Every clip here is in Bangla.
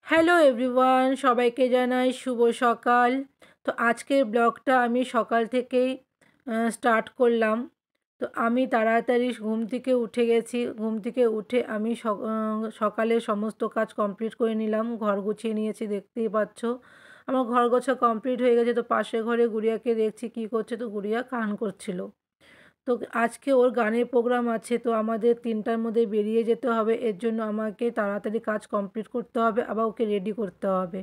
হ্যালো এভরিওয়ান, সবাইকে জানাই শুভ সকাল। তো আজকের ব্লগটা আমি সকাল থেকেই স্টার্ট করলাম। তো আমি তাড়াতাড়ি ঘুম থেকে উঠে গেছি। ঘুম থেকে উঠে আমি সকালে সমস্ত কাজ কমপ্লিট করে নিলাম। ঘর গুছিয়ে নিয়েছি, দেখতেই পাচ্ছ। আমার ঘর গোছা কমপ্লিট হয়ে গেছে। তো পাশের ঘরে গুড়িয়াকে দেখছি কী করছে, তো গুড়িয়া গান করছিল। তো আজকে ওর গানের প্রোগ্রাম আছে, তো আমাদের ৩টার মধ্যে বেরিয়ে যেতে হবে। এর জন্য আমাকে তাড়াতাড়ি কাজ কমপ্লিট করতে হবে, আবার ওকে রেডি করতে হবে।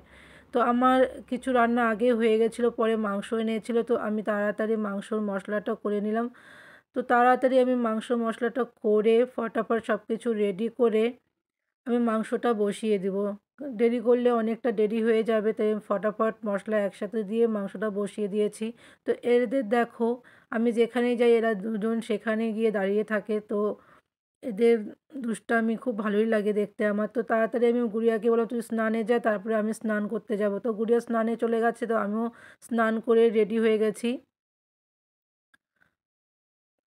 তো আমার কিছু রান্না আগে হয়ে গেছিলো, পরে মাংস এনেছিলো, তো আমি তাড়াতাড়ি মাংসর মশলাটা করে নিলাম। তো তাড়াতাড়ি আমি মাংস মশলাটা করে ফটাফট সব কিছু রেডি করে আমি মাংসটা বসিয়ে দিব। দেরি করলে অনেকটা দেরি হয়ে যাবে, তাই আমি ফটাফট মশলা একসাথে দিয়ে মাংসটা বসিয়ে দিয়েছি। তো এদের দেখো, আমি যেখানেই যাই এরা দুজন সেখানে গিয়ে দাঁড়িয়ে থাকে। তো এদের দুষ্টামি খুব ভালোই লাগে দেখতে আমার। তো তাড়াতাড়ি আমি গুড়িয়াকে বললাম, তুই স্নানে যা, তারপরে আমি স্নান করতে যাব। তো গুড়িয়া স্নানে চলে গেছে, তো আমিও স্নান করে রেডি হয়ে গেছি।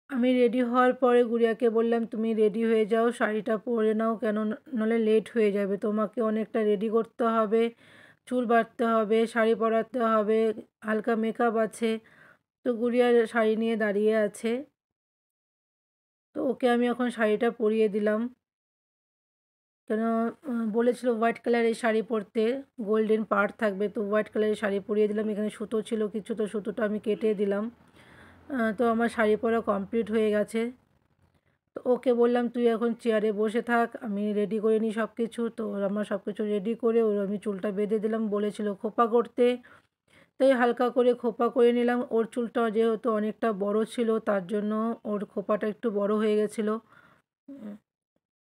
আমি রেডি হওয়ার পরে গুড়িয়াকে বললাম, তুমি রেডি হয়ে যাও, শাড়িটা পরে নাও, কেন নাহলে লেট হয়ে যাবে। তোমাকে অনেকটা রেডি করতে হবে, চুল বাঁধতে হবে, শাড়ি পরাতে হবে, হালকা মেকআপ আছে। তো গুড়িয়া শাড়ি নিয়ে দাঁড়িয়ে আছে। তো ওকে আমি এখন শাড়িটা পরিয়ে দিলাম। কেন বলেছিল হোয়াইট কালারের শাড়ি পরতে, গোল্ডেন পাড় থাকবে। তো হোয়াইট কালারের শাড়ি পরিয়ে দিলাম। এখানে সুতো ছিল কিছু, তো সুতোটা আমি কেটে দিলাম। তো আমার শাড়ি পরা কমপ্লিট হয়ে গেছে। তো ওকে বললাম, তুই এখন চেয়ারে বসে থাক, আমি রেডি করে নিই সব কিছু। তো ওর আমার সব কিছু রেডি করে ওর আমি চুলটা বেঁধে দিলাম। বলেছিল খোপা করতে, তাই হালকা করে খোপা করে নিলাম। ওর চুলটা যেহেতু অনেকটা বড় ছিল, তার জন্য ওর খোপাটা একটু বড় হয়ে গেছিলো।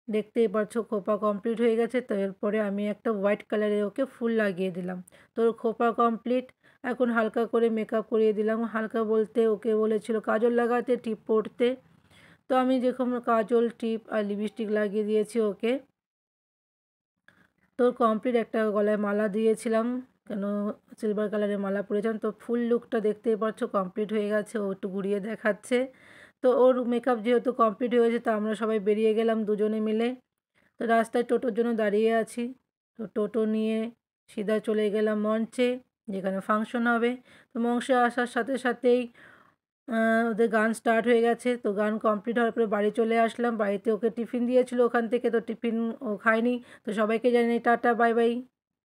দেখতেই পাচ্ছ খোপা কমপ্লিট হয়ে গেছে। তো এরপরে আমি একটা হোয়াইট কালারের ওকে ফুল লাগিয়ে দিলাম। তো ওর খোপা কমপ্লিট। এখন হালকা করে মেকআপ করিয়ে দিলাম। হালকা বলতে ওকে বলেছিল কাজল লাগাতে, টিপ পরতে। তো আমি যেরকম কাজল, টিপ আর লিপস্টিক লাগিয়ে দিয়েছি ওকে। তো কমপ্লিট একটা গলায় মালা দিয়েছিলাম, কেন সিলভার কালারের মালা পরেছিলাম। তো ফুল লুকটা দেখতেই পাচ্ছ কমপ্লিট হয়ে গেছে। ও একটু ঘুরিয়ে দেখাচ্ছে। তো ওর মেকআপ যেহেতু কমপ্লিট হয়ে গেছে, তো আমরা সবাই বেরিয়ে গেলাম দুজনে মিলে। তো রাস্তায় টোটোর জন্য দাঁড়িয়ে আছি। তো টোটো নিয়ে সিধা চলে গেলাম মঞ্চে, যেখানে ফাংশন হবে। তো মঞ্চে আসার সাথে সাথেই ওদের গান স্টার্ট হয়ে গেছে। তো গান কমপ্লিট হওয়ার পরে বাড়ি চলে আসলাম। বাড়িতে ওকে টিফিন দিয়েছিল ওখান থেকে, তো টিফিন ও খায়নি। তো সবাইকে জানাই টাটা, বাই বাই।